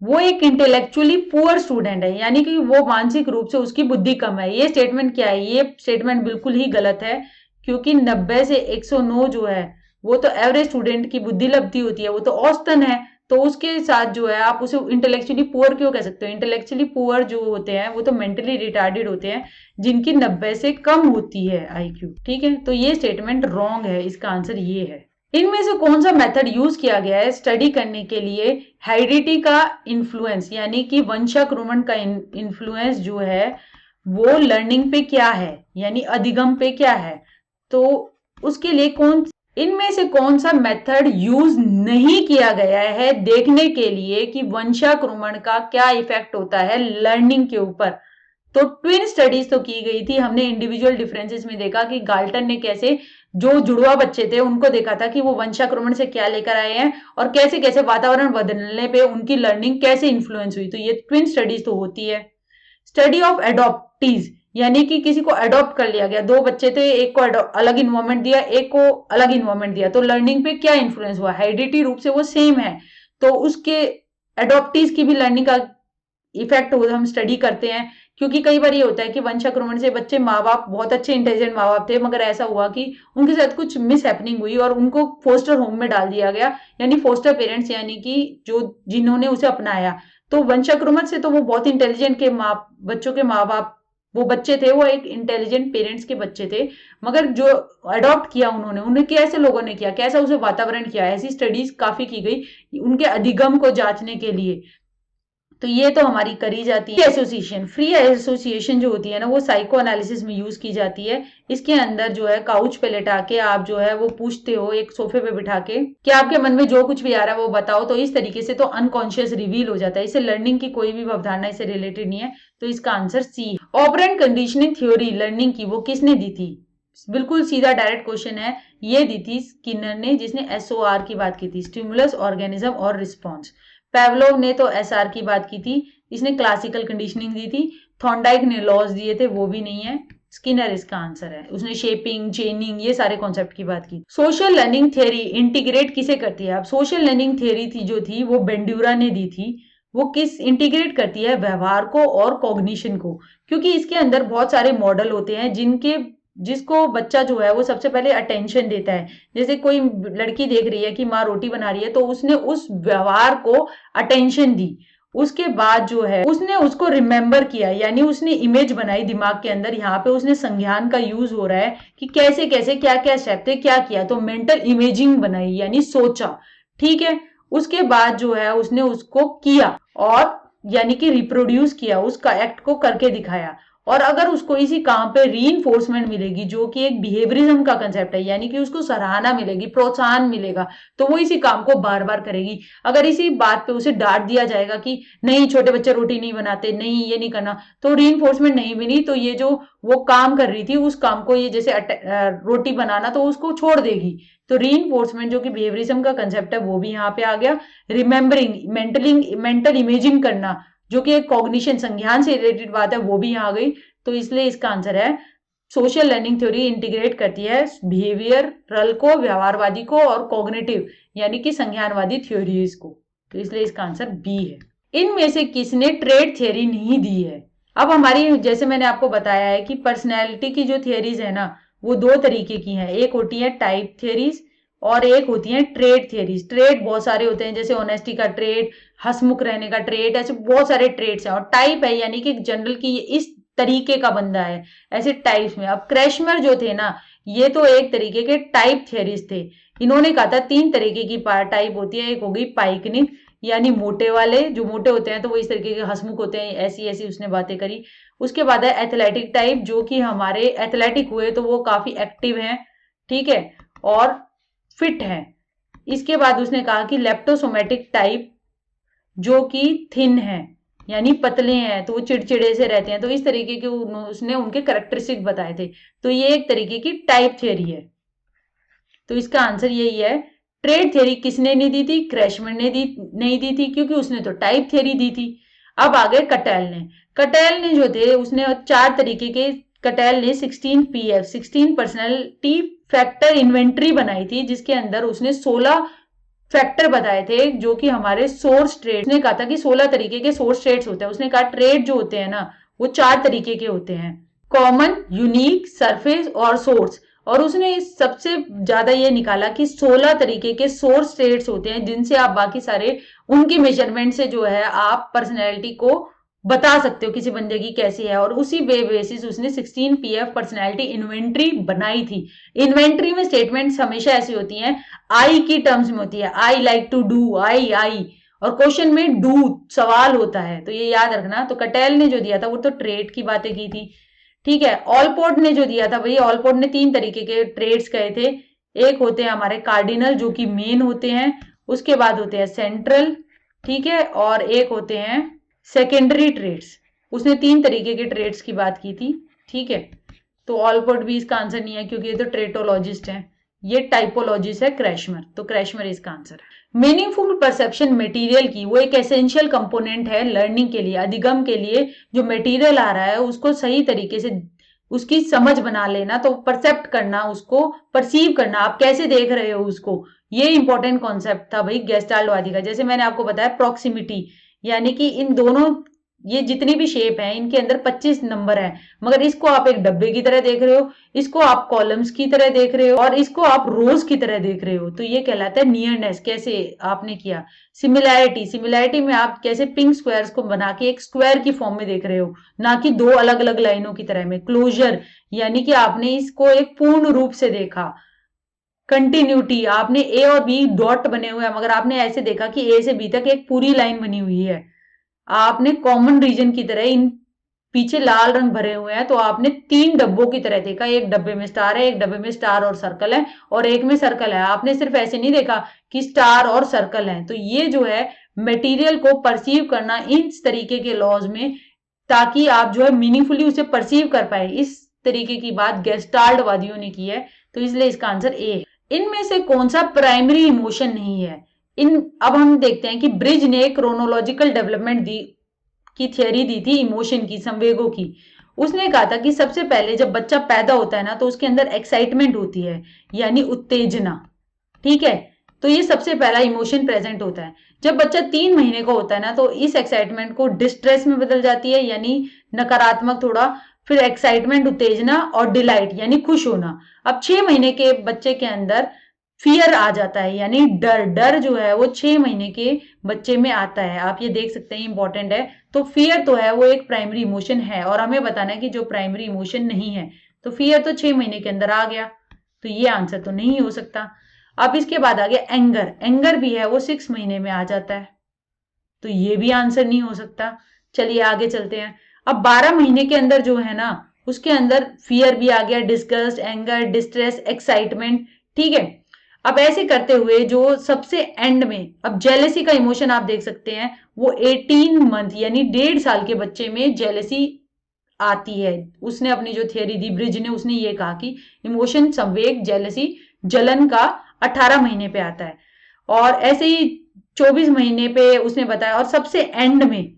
वो एक इंटेलेक्चुअली पुअर स्टूडेंट है, यानी कि वो मानसिक रूप से उसकी बुद्धि कम है। ये स्टेटमेंट क्या है? ये स्टेटमेंट बिल्कुल ही गलत है, क्योंकि 90 से 109 जो है वो तो एवरेज स्टूडेंट की बुद्धि लब्धि होती है, वो तो औसतन है। तो उसके साथ जो है आप उसे इंटेलेक्चुअली पुअर क्यों कह सकते हो? इंटेलेक्चुअली पुअर जो होते हैं वो तो मेंटली रिटार्डेड होते हैं, जिनकी 90 से कम होती है आईक्यू। ठीक है, तो ये स्टेटमेंट रॉन्ग है, इसका आंसर ये है। इनमें से कौन सा मेथड यूज किया गया है स्टडी करने के लिए हेरिडिटी का इन्फ्लुएंस, यानी कि वंशाक्रमण का इन्फ्लुएंस जो है वो लर्निंग पे क्या है, यानी अधिगम पे क्या है? तो उसके लिए इनमें से कौन सा मेथड यूज नहीं किया गया है देखने के लिए कि वंशाक्रमण का क्या इफेक्ट होता है लर्निंग के ऊपर? तो ट्विन स्टडीज तो की गई थी, हमने इंडिविजुअल डिफरेंसेस में देखा कि गाल्टन ने कैसे जो जुड़वा बच्चे थे उनको देखा था कि वो वंशाक्रमण से क्या लेकर आए हैं और कैसे कैसे वातावरण बदलने पे उनकी लर्निंग कैसे इन्फ्लुएंस हुई। तो ये ट्विन स्टडीज तो होती है। स्टडी ऑफ एडॉप्टीज, यानी कि किसी को अडॉप्ट कर लिया गया, दो बच्चे थे, एक को अलग इन्वायरमेंट दिया, एक को अलग इन्वायरमेंट दिया, तो लर्निंग पे क्या इन्फ्लुएंस हुआ? हेरिडिटी रूप से वो सेम है, तो उसके एडॉप्टीज की भी लर्निंग का इफेक्ट हम स्टडी करते हैं। क्योंकि कई बार ये होता है कि वंशाक्रमण से बच्चे, माँ बाप बहुत अच्छे इंटेलिजेंट माँ बाप थे, मगर ऐसा हुआ कि उनके साथ कुछ मिस हैपनिंग हुई और उनको फोस्टर होम में डाल दिया गया, यानी फोस्टर पेरेंट्स, यानी कि जो जिन्होंने उसे अपनाया। तो वंशाक्रमण से तो वो बहुत इंटेलिजेंट के बच्चों के माँ बाप, वो बच्चे थे, वो एक इंटेलिजेंट पेरेंट्स के बच्चे थे, मगर जो अडॉप्ट किया उन्होंने, उन्हें कैसे लोगों ने किया, कैसा उसे वातावरण किया, ऐसी स्टडीज काफी की गई उनके अधिगम को जांचने के लिए। तो ये तो हमारी करी जाती है। फ्री एसोसिएशन जो होती है ना, वो साइको एनालिसिस में यूज की जाती है। इसके अंदर जो है काउच पे लेटा के आप जो है वो पूछते हो, एक सोफे पे बिठा के, कि आपके मन में जो कुछ भी आ रहा है वो बताओ। तो इस तरीके से तो अनकॉन्शियस रिवील हो जाता है। इससे लर्निंग की कोई भी अवधारणा इससे रिलेटेड नहीं है। तो इसका answer C. Operant conditioning theory learning की वो किसने दी थी? बिल्कुल सीधा डायरेक्ट क्वेश्चन है। ये दी थी स्किनर ने, जिसने एसओआर की बात की थी, स्टिमुलस, ऑर्गेनिज्म और रिस्पॉन्स। पेवलोव ने तो एसआर की बात की थी, इसने क्लासिकल कंडीशनिंग दी थी। थॉर्नडाइक ने लॉज दिए थे, वो भी नहीं है। स्किनर इसका आंसर है, उसने शेपिंग, चेनिंग, ये सारे कॉन्सेप्ट की बात की। सोशल लर्निंग थ्योरी इंटीग्रेट किसे करती है? अब सोशल लर्निंग थ्योरी थी जो थी वो बेंड्यूरा ने दी थी। वो किस इंटीग्रेट करती है? व्यवहार को और कॉग्निशन को, क्योंकि इसके अंदर बहुत सारे मॉडल होते हैं जिसको बच्चा जो है वो सबसे पहले अटेंशन देता है। जैसे कोई लड़की देख रही है कि माँ रोटी बना रही है, तो उसने उस व्यवहार को अटेंशन दी। उसके बाद जो है उसने उसको रिमेंबर किया, यानी उसने इमेज बनाई दिमाग के अंदर। यहाँ पे उसने संज्ञान का यूज हो रहा है कि कैसे कैसे क्या क्या स्टेप थे, क्या किया, तो मेंटल इमेजिंग बनाई, यानी सोचा। ठीक है, उसके बाद जो है उसने उसको किया, और यानी कि रिप्रोड्यूस किया, उसका एक्ट को करके दिखाया। और अगर उसको इसी काम पे रीइंफोर्समेंट मिलेगी, जो कि एक बिहेवियरिज्म का कंसेप्ट है, यानी कि उसको सराहना मिलेगी, प्रोत्साहन मिलेगा, तो वो इसी काम को बार बार करेगी। अगर इसी बात पे उसे डांट दिया जाएगा कि नहीं छोटे बच्चे रोटी नहीं बनाते, नहीं ये नहीं करना, तो रीइंफोर्समेंट नहीं मिली, तो ये जो वो काम कर रही थी उस काम को, ये जैसे रोटी बनाना, तो उसको छोड़ देगी। तो रीइंफोर्समेंट जो कि बिहेवियरिज्म का कंसेप्ट है वो भी यहाँ पे आ गया। रिमेंबरिंग, मेंटल इमेजिंग करना, जो कि एक कॉग्निशन, संज्ञान से रिलेटेड बात है, वो भी यहाँ आ गई। तो इसलिए इसका आंसर है सोशल लर्निंग थ्योरी इंटीग्रेट करती है बिहेवियरल को, व्यवहारवादी को और कॉग्निटिव, यानी कि संज्ञानवादी थ्योरीज को। तो इसलिए इसका आंसर बी है। इनमें से किसने ट्रेड थ्योरी नहीं दी है? अब हमारी, जैसे मैंने आपको बताया है कि पर्सनैलिटी की जो थियरीज है ना, वो दो तरीके की हैं। एक होती है टाइप थियरीज और एक होती है ट्रेड थियरीज। ट्रेड बहुत सारे होते हैं, जैसे ऑनेस्टी का ट्रेड, हंसमुख रहने का ट्रेड, ऐसे बहुत सारे ट्रेड्स हैं। और टाइप है यानी कि जनरल की ये इस तरीके का बंदा है, ऐसे टाइप्स में। अब क्रैशमर जो थे ना, ये तो एक तरीके के टाइप थियरीज थे। इन्होंने कहा था 3 तरीके की टाइप होती है। एक होगी पाइकनिक, यानी मोटे वाले, जो मोटे होते हैं तो वो इस तरीके के हंसमुख होते हैं, ऐसी ऐसी उसने बातें करी। उसके बाद है एथलेटिक टाइप, जो कि हमारे एथलेटिक हुए तो वो काफी एक्टिव हैं, ठीक है, और फिट है। इसके बाद उसने कहा कि लेप्टोसोमेटिक टाइप, जो कि थिन है, यानी पतले हैं, तो वो चिड़चिड़े से रहते हैं। तो इस तरीके के उसने उनके कैरेक्टरिस्टिक बताए थे। तो ये एक तरीके की टाइप थ्योरी है। तो इसका आंसर यही है। ट्रेड थ्योरी किसने नहीं दी थी? क्रैशमैन ने नहीं दी थी, क्योंकि उसने तो टाइप थ्योरी दी थी। अब आगे कटेल ने जो थे उसने 4 तरीके के, कटेल ने 16 पीएफ, 16 पर्सनैलिटी फैक्टर इन्वेंट्री बनाई थी, जिसके अंदर उसने 16 फैक्टर बताए थे जो कि हमारे सोर्स ट्रेड, उसने कहा था कि 16 तरीके के सोर्स ट्रेड्स होते हैं। उसने कहा ट्रेड जो होते हैं ना वो 4 तरीके के होते हैं, कॉमन, यूनिक, सरफेस और सोर्स। और उसने सबसे ज्यादा ये निकाला कि 16 तरीके के सोर्स ट्रेड्स होते हैं जिनसे आप बाकी सारे उनकी मेजरमेंट से जो है आप पर्सनैलिटी को बता सकते हो किसी बंदे की कैसी है। और उसी बेसिस उसने 16 पीएफ पर्सनैलिटी इन्वेंट्री बनाई थी। इन्वेंट्री में स्टेटमेंट्स हमेशा ऐसी होती हैं, आई की टर्म्स में होती है, आई लाइक टू डू, आई। और क्वेश्चन में डू सवाल होता है, तो ये याद रखना। तो कटेल ने जो दिया था वो तो ट्रेड की बातें की थी, ठीक है। ऑलपोर्ट ने जो दिया था, भाई ऑलपोर्ट ने 3 तरीके के ट्रेड्स कहे थे। एक होते हैं हमारे कार्डिनल जो कि मेन होते हैं, उसके बाद होते हैं सेंट्रल, ठीक है, और एक होते हैं सेकेंडरी ट्रेड्स। उसने 3 तरीके के ट्रेड्स की बात की थी, ठीक है। तो ऑलपोर्ट भी इसका आंसर नहीं है क्योंकि ये तो ट्रेटोलॉजिस्ट है। ये टाइपोलॉजिस्ट है क्रैशमर, तो क्रैशमर इसका आंसर है। मीनिंगफुल परसेप्शन मटेरियल की वो एक एसेंशियल कंपोनेंट है लर्निंग के लिए, अधिगम के लिए। जो मटेरियल आ रहा है उसको सही तरीके से उसकी समझ बना लेना, तो परसेप्ट करना, उसको परसीव करना, आप कैसे देख रहे हो उसको, ये इंपॉर्टेंट कॉन्सेप्ट था भाई गेस्टाल्टवादी का। जैसे मैंने आपको बताया प्रॉक्सिमिटी, यानी कि इन दोनों, ये जितनी भी शेप है इनके अंदर 25 नंबर है, मगर इसको आप एक डब्बे की तरह देख रहे हो, इसको आप कॉलम्स की तरह देख रहे हो और इसको आप रोज की तरह देख रहे हो, तो ये कहलाता है नियरनेस। कैसे आपने किया। सिमिलैरिटी में आप कैसे पिंक स्क्वायर्स को बना के एक स्क्वायर की फॉर्म में देख रहे हो, ना कि 2 अलग अलग लाइनों की तरह में। क्लोजर यानी कि आपने इसको एक पूर्ण रूप से देखा। कंटिन्यूटी, आपने ए और बी डॉट बने हुए हैं मगर आपने ऐसे देखा कि ए से बी तक एक पूरी लाइन बनी हुई है। आपने कॉमन रीजन की तरह इन पीछे लाल रंग भरे हुए हैं, तो आपने 3 डब्बों की तरह देखा। एक डब्बे में स्टार है, एक डब्बे में स्टार और सर्कल है, और एक में सर्कल है। आपने सिर्फ ऐसे नहीं देखा कि स्टार और सर्कल है। तो ये जो है मटेरियल को परसीव करना इस तरीके के लॉज में, ताकि आप जो है मीनिंगफुली उसे परसीव कर पाए, इस तरीके की बात गेस्टाल्ट वादियों ने की है। तो इसलिए इसका आंसर ए है। इनमें से कौन सा प्राइमरी इमोशन नहीं है। अब हम देखते हैं कि ब्रिज ने क्रोनोलॉजिकल डेवलपमेंट की थियरी दी थी इमोशन की, संवेगों की। उसने कहा था कि सबसे पहले जब बच्चा पैदा होता है ना, तो उसके अंदर एक्साइटमेंट होती है, यानी उत्तेजना, ठीक है। तो ये सबसे पहला इमोशन प्रेजेंट होता है। जब बच्चा 3 महीने का होता है ना, तो इस एक्साइटमेंट को डिस्ट्रेस में बदल जाती है, यानी नकारात्मक थोड़ा। फिर एक्साइटमेंट, उत्तेजना और डिलाइट यानी खुश होना। अब 6 महीने के बच्चे के अंदर फियर आ जाता है, यानी डर। डर जो है वो 6 महीने के बच्चे में आता है, आप ये देख सकते हैं, इंपॉर्टेंट है। तो फियर तो है वो एक प्राइमरी इमोशन है, और हमें बताना है कि जो प्राइमरी इमोशन नहीं है। तो फियर तो 6 महीने के अंदर आ गया, तो ये आंसर तो नहीं हो सकता। अब इसके बाद आ गया एंगर। एंगर भी है वो 6 महीने में आ जाता है, तो ये भी आंसर नहीं हो सकता। चलिए आगे चलते हैं। अब 12 महीने के अंदर जो है ना, उसके अंदर फियर भी आ गया, डिस्गस्ट, एंगर, डिस्ट्रेस, एक्साइटमेंट, ठीक है। अब ऐसे करते हुए जो सबसे एंड में, अब जेलेसी का इमोशन आप देख सकते हैं, वो 18 मंथ यानी 1.5 साल के बच्चे में जेलेसी आती है। उसने अपनी जो थियरी दी ब्रिज ने, उसने ये कहा कि इमोशन, संवेग, जेलेसी, जलन का 18 महीने पे आता है। और ऐसे ही 24 महीने पे उसने बताया। और सबसे एंड में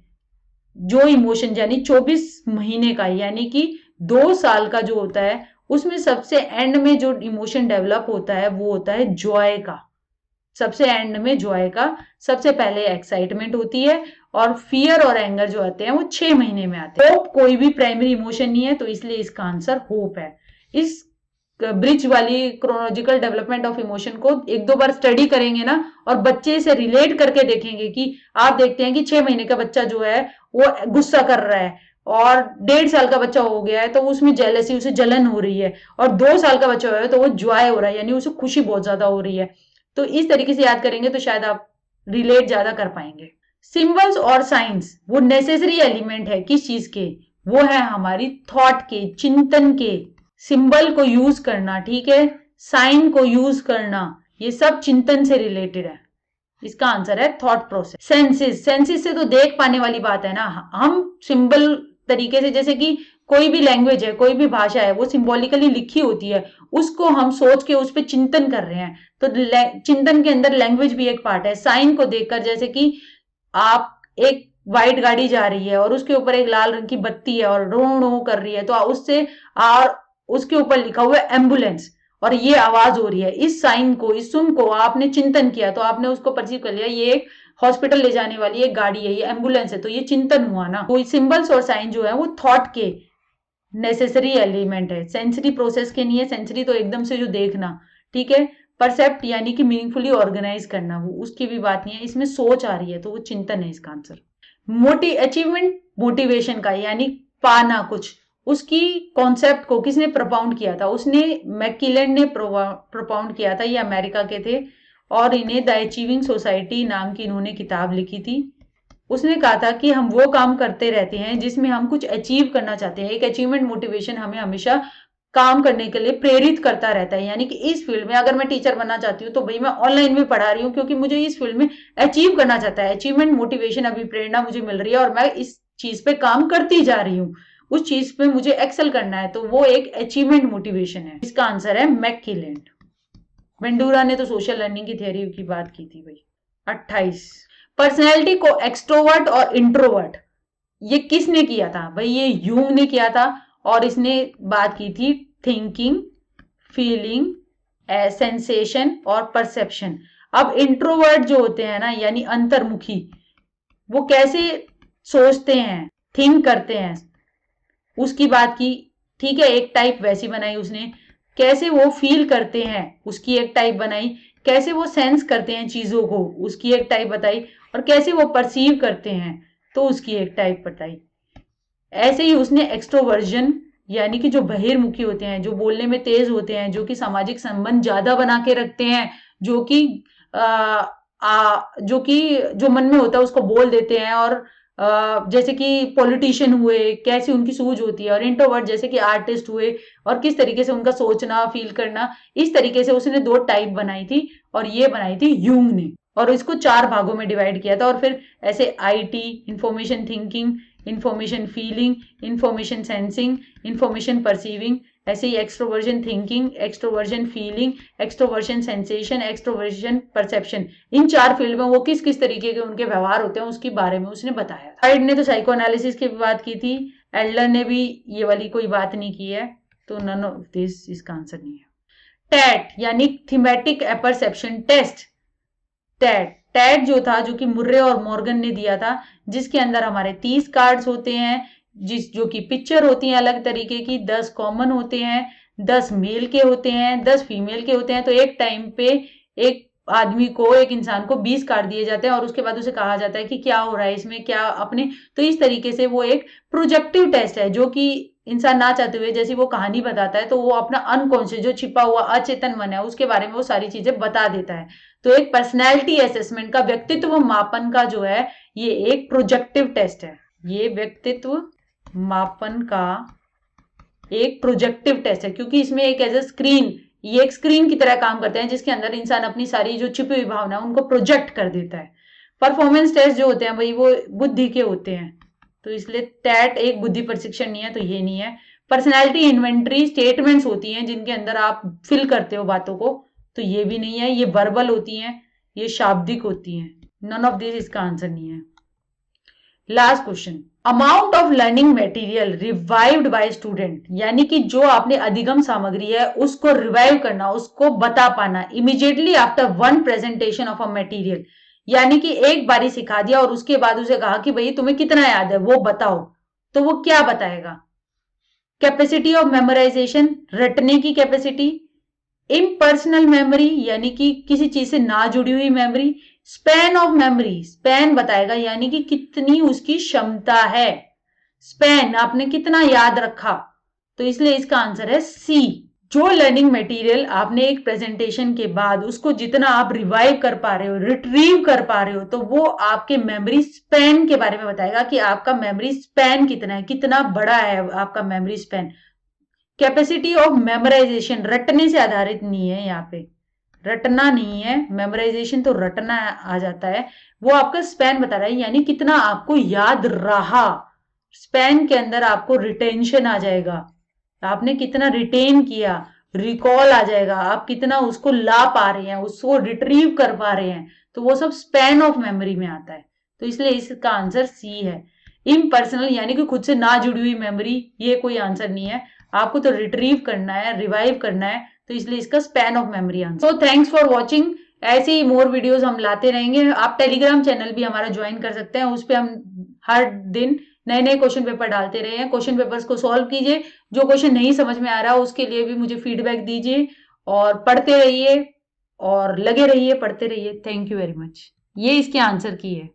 जो इमोशन यानी 24 महीने का, यानी कि 2 साल का जो होता है, उसमें सबसे एंड में जो इमोशन डेवलप होता है वो होता है जॉय का। सबसे एंड में जॉय का, सबसे पहले एक्साइटमेंट होती है, और फियर और एंगर जो आते हैं वो 6 महीने में आते हैं। होप कोई भी प्राइमरी इमोशन नहीं है, तो इसलिए इसका आंसर होप है। इस ब्रिज वाली क्रोनोलॉजिकल डेवलपमेंट ऑफ इमोशन को 1-2 बार स्टडी करेंगे ना, और बच्चे से रिलेट करके देखेंगे कि आप देखते हैं कि 6 महीने का बच्चा जो है वो गुस्सा कर रहा है, और 1.5 साल का बच्चा हो गया है तो उसमें जेलसी, उसे जलन हो रही है, और 2 साल का बच्चा है तो वो जॉय हो रहा है, यानी उसे खुशी बहुत ज्यादा हो रही है। तो इस तरीके से याद करेंगे तो शायद आप रिलेट ज्यादा कर पाएंगे। सिंबल्स और साइंस वो नेसेसरी एलिमेंट है किस चीज के, वो है हमारी थॉट के, चिंतन के। सिंबल को यूज करना, ठीक है, साइन को यूज करना, ये सब चिंतन से रिलेटेड है। इसका आंसर है थॉट प्रोसेस। सेंसेस, सेंसेस से तो देख पाने वाली बात है ना। हम सिंबल तरीके से, जैसे कि कोई भी लैंग्वेज है, कोई भी भाषा है, वो सिंबॉलिकली लिखी होती है, उसको हम सोच के उस पर चिंतन कर रहे हैं, तो चिंतन के अंदर लैंग्वेज भी एक पार्ट है। साइन को देखकर, जैसे कि आप एक व्हाइट गाड़ी जा रही है और उसके ऊपर एक लाल रंग की बत्ती है और रो रो कर रही है, तो उससे और उसके ऊपर लिखा हुआ है एम्बुलेंस, और ये आवाज हो रही है, इस साइन को, इस सुन को आपने चिंतन किया तो आपने उसको परसीव कर लिया, ये एक हॉस्पिटल ले जाने वाली एक गाड़ी है, ये एम्बुलेंस है, तो ये चिंतन हुआ ना। तो सिंबल्स और साइन जो है वो थॉट के नेसेसरी एलिमेंट है, सेंसरी प्रोसेस के नहीं है। सेंसरी तो एकदम से जो देखना, ठीक है। परसेप्ट यानी कि मीनिंगफुली ऑर्गेनाइज करना, वो उसकी भी बात नहीं है, इसमें सोच आ रही है तो वो चिंतन है इसका आंसर। अचीवमेंट मोटिवेशन का यानी पाना कुछ, उसकी कॉन्सेप्ट को किसने प्रपाउंड किया था, उसने मैकिलेंड ने प्रपाउंड किया था, ये अमेरिका के थे और इन्हें द अचीविंग सोसाइटी नाम की इन्होंने किताब लिखी थी। उसने कहा था कि हम वो काम करते रहते हैं जिसमें हम कुछ अचीव करना चाहते हैं, एक अचीवमेंट मोटिवेशन हमें हमेशा काम करने के लिए प्रेरित करता रहता है। यानी कि इस फील्ड में अगर मैं टीचर बनना चाहती हूँ तो भाई मैं ऑनलाइन में पढ़ा रही हूँ क्योंकि मुझे इस फील्ड में अचीव करना चाहता है, अचीवमेंट मोटिवेशन अभी प्रेरणा मुझे मिल रही है और मैं इस चीज पे काम करती जा रही हूँ, उस चीज पे मुझे एक्सेल करना है, तो वो एक अचीवमेंट मोटिवेशन है। इसका आंसर है मैकिलेंड। वेंडूरा ने तो सोशल लर्निंग की थ्योरी की बात की थी भाई। 28, पर्सनैलिटी को एक्सट्रोवर्ट और इंट्रोवर्ट ये किसने किया था भाई, ये यूंग ने किया था और इसने बात की थी थिंकिंग, फीलिंग, सेंसेशन और परसेप्शन। अब इंट्रोवर्ट जो होते हैं ना यानी अंतर्मुखी, वो कैसे सोचते हैं, थिंक करते हैं, उसकी बात की, ठीक है, एक टाइप वैसी बनाई उसने। कैसे वो फील करते हैं उसकी एक टाइप बनाई, कैसे वो सेंस करते हैं चीजों को उसकी एक टाइप बताई, और कैसे वो परसीव करते हैं तो उसकी एक टाइप बताई। ऐसे ही उसने एक्सट्रोवर्जन यानी कि जो बहिर्मुखी होते हैं, जो बोलने में तेज होते हैं, जो कि सामाजिक संबंध ज्यादा बना के रखते हैं, जो कि जो मन में होता है उसको बोल देते हैं, और जैसे कि पॉलिटिशियन हुए कैसी उनकी सूझ होती है, और इंट्रोवर्ट जैसे कि आर्टिस्ट हुए और किस तरीके से उनका सोचना फील करना, इस तरीके से उसने 2 टाइप बनाई थी और ये बनाई थी यूंग ने, और इसको 4 भागों में डिवाइड किया था। और फिर ऐसे IT, information thinking, information feeling, information sensing, information perceiving, ऐसे ही extroversion thinking, extroversion feeling, extroversion sensation, extroversion perception, इन 4 फील्ड में वो किस किस तरीके के उनके व्यवहार होते हैं उसके बारे में उसने बताया। फ्राइड ने तो साइको एनालिसिस की बात की थी, एडलर ने भी ये वाली कोई बात नहीं की है, तो नन ऑफ दिस इसका आंसर नहीं है। टैट यानी थीमेटिक अपरसेप्शन टेस्ट, टैट जो था, जो कि मुर्रे और मॉर्गन ने दिया था, जिसके अंदर हमारे 30 कार्ड्स होते हैं, जो कि पिक्चर होती हैं अलग तरीके की, 10 कॉमन होते हैं, 10 मेल के होते हैं, 10 फीमेल के होते हैं। तो एक टाइम पे एक आदमी को, एक इंसान को 20 कार्ड दिए जाते हैं और उसके बाद उसे कहा जाता है कि क्या हो रहा है इसमें, क्या अपने, तो इस तरीके से वो एक प्रोजेक्टिव टेस्ट है, जो कि इंसान ना चाहते हुए जैसी वो कहानी बताता है तो वो अपना अनकॉन्शियस जो छिपा हुआ अचेतन मन है उसके बारे में वो सारी चीजें बता देता है। तो एक पर्सनैलिटी असेसमेंट का, व्यक्तित्व मापन का जो है, ये एक प्रोजेक्टिव टेस्ट है। ये व्यक्तित्व मापन का एक प्रोजेक्टिव टेस्ट है क्योंकि इसमें एक एज ए स्क्रीन, ये एक स्क्रीन की तरह काम करते हैं जिसके अंदर इंसान अपनी सारी जो छिपी हुई भावना है उनको प्रोजेक्ट कर देता है। परफॉर्मेंस टेस्ट जो होते हैं भाई वो बुद्धि के होते हैं, तो इसलिए टैट एक बुद्धि प्रशिक्षण नहीं है, तो ये नहीं है। पर्सनैलिटी इन्वेंटरी स्टेटमेंट्स होती हैं जिनके अंदर आप फिल करते हो बातों को, तो ये भी नहीं है। ये वर्बल होती हैं, ये शाब्दिक होती हैं। नन ऑफ दिस इसका आंसर नहीं है। Last question, amount of learning material revived by student, यानी कि जो आपने अधिगम सामग्री है उसको रिवाइव करना, उसको बता पाना immediately after one presentation of a material, यानी कि एक बारी सिखा दिया और उसके बाद उसे कहा कि भाई तुम्हें कितना याद है वो बताओ, तो वो क्या बताएगा? कैपेसिटी ऑफ मेमोराइजेशन, रटने की कैपेसिटी, इम्पर्सनल मेमोरी यानी कि किसी चीज से ना जुड़ी हुई memory, span of memory, span बताएगा यानी कि कितनी उसकी क्षमता है, स्पैन आपने कितना याद रखा, तो इसलिए इसका आंसर है सी। जो लर्निंग मटेरियल आपने एक प्रेजेंटेशन के बाद उसको जितना आप रिवाइव कर पा रहे हो, रिट्रीव कर पा रहे हो, तो वो आपके मेमोरी स्पैन के बारे में बताएगा कि आपका मेमोरी स्पैन कितना है, कितना बड़ा है आपका memory span. Capacity of memorisation रटने से आधारित नहीं है, यहाँ पे रटना नहीं है, मेमोराइजेशन तो रटना आ जाता है, वो आपका स्पैन बता रहा है यानी कितना आपको याद रहा। स्पैन के अंदर आपको रिटेंशन आ जाएगा, आपने कितना रिटेन किया, रिकॉल आ जाएगा, आप कितना उसको ला पा रहे हैं, उसको रिट्रीव कर पा रहे हैं, तो वो सब स्पैन ऑफ मेमोरी में आता है, तो इसलिए इसका आंसर सी है। इम्पर्सनल यानी कि खुद से ना जुड़ी हुई मेमोरी, ये कोई आंसर नहीं है, आपको तो रिट्रीव करना है, रिवाइव करना है, तो इसलिए इसका स्पैन ऑफ मेमोरी आंसर। तो थैंक्स फॉर वॉचिंग। ऐसे ही मोर वीडियोस हम लाते रहेंगे। आप टेलीग्राम चैनल भी हमारा ज्वाइन कर सकते हैं, उस पर हम हर दिन नए नए क्वेश्चन पेपर डालते रहे हैं। क्वेश्चन पेपर्स को सॉल्व कीजिए, जो क्वेश्चन नहीं समझ में आ रहा उसके लिए भी मुझे फीडबैक दीजिए, और पढ़ते रहिए और लगे रहिए, पढ़ते रहिए। Thank you very much. ये इसके आंसर की है।